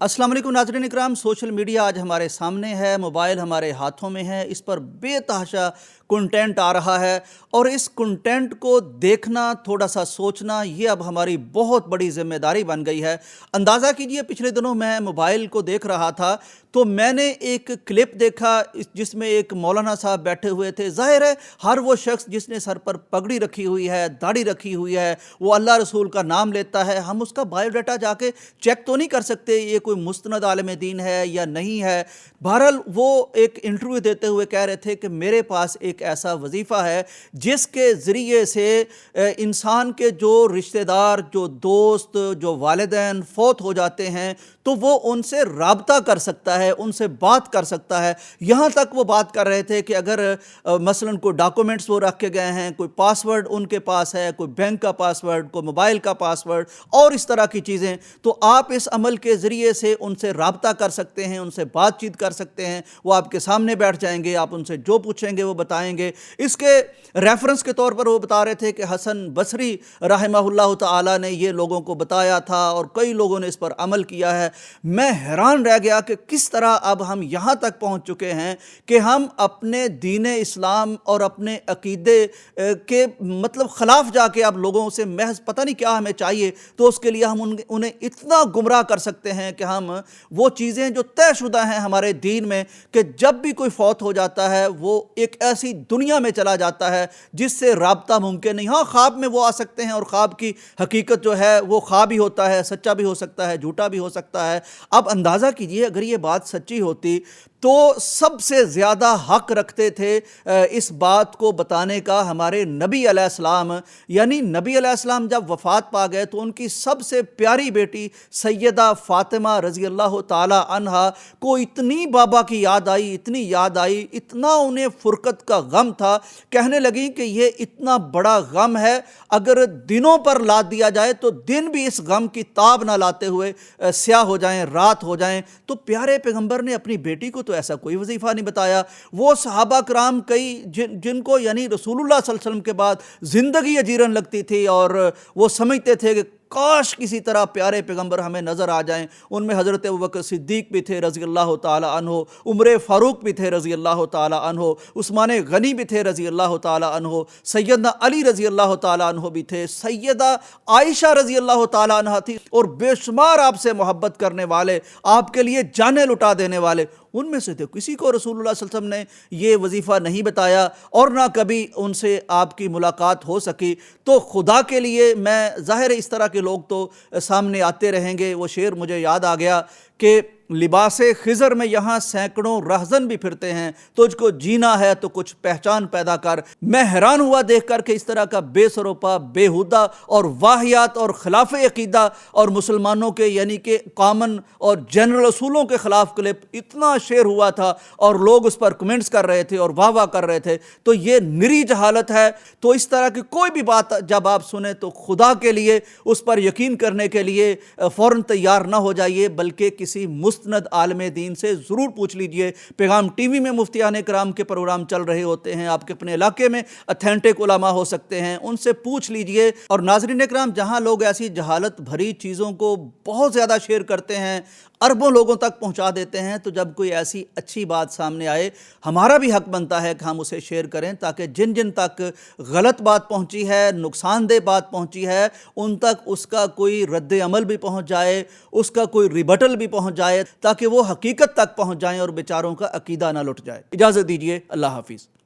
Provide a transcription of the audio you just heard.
अस्सलाम वालेकुम नाज़रीन इकराम। सोशल मीडिया आज हमारे सामने है, मोबाइल हमारे हाथों में है, इस पर बेतहाशा कंटेंट आ रहा है और इस कंटेंट को देखना, थोड़ा सा सोचना, ये अब हमारी बहुत बड़ी जिम्मेदारी बन गई है। अंदाज़ा कीजिए, पिछले दिनों मैं मोबाइल को देख रहा था तो मैंने एक क्लिप देखा जिसमें एक मौलाना साहब बैठे हुए थे। ज़ाहिर है हर वो शख्स जिसने सर पर पगड़ी रखी हुई है, दाढ़ी रखी हुई है, वो अल्लाह रसूल का नाम लेता है, हम उसका बायोडाटा जाके चेक तो नहीं कर सकते ये कोई मुस्तनद आलिम दीन है या नहीं है। बहरहाल वो एक इंटरव्यू देते हुए कह रहे थे कि मेरे पास एक ऐसा वजीफ़ा है जिसके ज़रिए से इंसान के जो रिश्तेदार, जो दोस्त, जो वालिदैन फौत हो जाते हैं तो वो उनसे राब्ता कर सकता है, उनसे बात कर सकता है। यहाँ तक वो बात कर रहे थे कि अगर मसलन कोई डॉक्यूमेंट्स वो रख के गए हैं, कोई पासवर्ड उनके पास है, कोई बैंक का पासवर्ड, कोई मोबाइल का पासवर्ड और इस तरह की चीज़ें, तो आप इस अमल के ज़रिए से उनसे राब्ता कर सकते हैं, उनसे बातचीत कर सकते हैं। वो आपके सामने बैठ जाएंगे, आप उनसे जो पूछेंगे वो बताएंगे। इसके रेफरेंस के तौर पर वो बता रहे थे कि हसन बसरी रहमहुल्लाह ताला ने ये लोगों को बताया था और कई लोगों ने इस पर अमल किया है। मैं हैरान रह गया कि किस तरह अब हम यहाँ तक पहुँच चुके हैं कि हम अपने दीन इस्लाम और अपने अकीदे के मतलब ख़िलाफ़ जाके अब लोगों से महज पता नहीं क्या हमें चाहिए तो उसके लिए हम उन्हें इतना गुमराह कर सकते हैं कि हम वो चीज़ें जो तयशुदा हैं हमारे दीन में कि जब भी कोई फौत हो जाता है वो एक ऐसी दुनिया में चला जाता है जिससे राब्ता मुमकिन नहीं। हाँ, ख्वाब में वो आ सकते हैं और ख्वाब की हकीकत जो है वो ख्वाब ही होता है, सच्चा भी हो सकता है, झूठा भी हो सकता है। अब अंदाज़ा कीजिए अगर ये बात सच्ची होती तो सबसे ज़्यादा हक़ रखते थे इस बात को बताने का हमारे नबी अलैहिस्सलाम। यानी नबी अलैहिस्सलाम जब वफ़ात पा गए तो उनकी सबसे प्यारी बेटी सैयदा फ़ातिमा रज़ी अल्लाह ताला अन्हा को इतनी बाबा की याद आई, इतनी याद आई, इतना उन्हें फ़ुरक़त का गम था, कहने लगी कि ये इतना बड़ा गम है, अगर दिनों पर लाद दिया जाए तो दिन भी इस गम की ताब ना लाते हुए स्याह हो जाएं, रात हो जाएं। तो प्यारे पैगंबर ने अपनी बेटी को तो ऐसा कोई वजीफ़ा नहीं बताया। वो सहाबा कराम कई जिनको यानी रसूलुल्लाह सल्लल्लाहु अलैहि वसल्लम के बाद ज़िंदगी अजीरन लगती थी और वो समझते थे कि काश किसी तरह प्यारे पैगंबर हमें नज़र आ जाएं। उनमें हज़रत अबू बकर सिद्दीक़ भी थे रज़ी अल्लाह ताला अन्हो, उमर फ़ारूक भी थे रज़ी अल्लाह ताला अन्हो, उस्मान गनी भी थे रज़ी अल्लाह ताला अन्हो, सैयदना अली रज़ी अल्लाह ताला अन्हो भी थे, सैयदा आयशा रज़ी अल्लाह ताला अन्हा थी और बेशुमार आपसे मोहब्बत करने वाले, आपके लिए जानें लुटा देने वाले, उनमें से थे। किसी को रसूलुल्लाह सल्लल्लाहु अलैहि वसल्लम ने ये वजीफ़ा नहीं बताया और ना कभी उनसे आपकी मुलाकात हो सकी। तो खुदा के लिए मैं, ज़ाहिर है इस तरह के लोग तो सामने आते रहेंगे। वो शेर मुझे याद आ गया कि लिबासे खिज़र में यहाँ सैकड़ों रहज़न भी फिरते हैं, तुझको जीना है तो कुछ पहचान पैदा कर। मैं हैरान हुआ देख कर कि इस तरह का बेसरोपा, बेहुदा और वाहियात और खिलाफ अकीदा और मुसलमानों के यानी कि कॉमन और जनरल असूलों के ख़िलाफ़ क्लिप इतना शेयर हुआ था और लोग उस पर कमेंट्स कर रहे थे और वाह वाह कर रहे थे। तो ये निरी जहालत है। तो इस तरह की कोई भी बात जब आप सुने तो खुदा के लिए उस पर यकीन करने के लिए फ़ौरन तैयार ना हो जाइए, बल्कि किसी मुस्तनद आलिम दीन से ज़रूर पूछ लीजिए। पैगाम टीवी में मुफ्तियान कराम के प्रोग्राम चल रहे होते हैं, आपके अपने इलाके में अथेंटिक उलमा हो सकते हैं, उनसे पूछ लीजिए। और नाज़रीन कराम, जहाँ लोग ऐसी जहालत भरी चीज़ों को बहुत ज़्यादा शेयर करते हैं, अरबों लोगों तक पहुंचा देते हैं, तो जब कोई ऐसी अच्छी बात सामने आए हमारा भी हक बनता है कि हम उसे शेयर करें ताकि जिन जिन तक गलत बात पहुंची है, नुकसानदेह बात पहुंची है, उन तक उसका कोई रद्द अमल भी पहुंच जाए, उसका कोई रिबटल भी पहुंच जाए, ताकि वो हकीकत तक पहुंच जाएं और बेचारों का अकीदा ना लुट जाए। इजाज़त दीजिए, अल्लाह हाफिज़।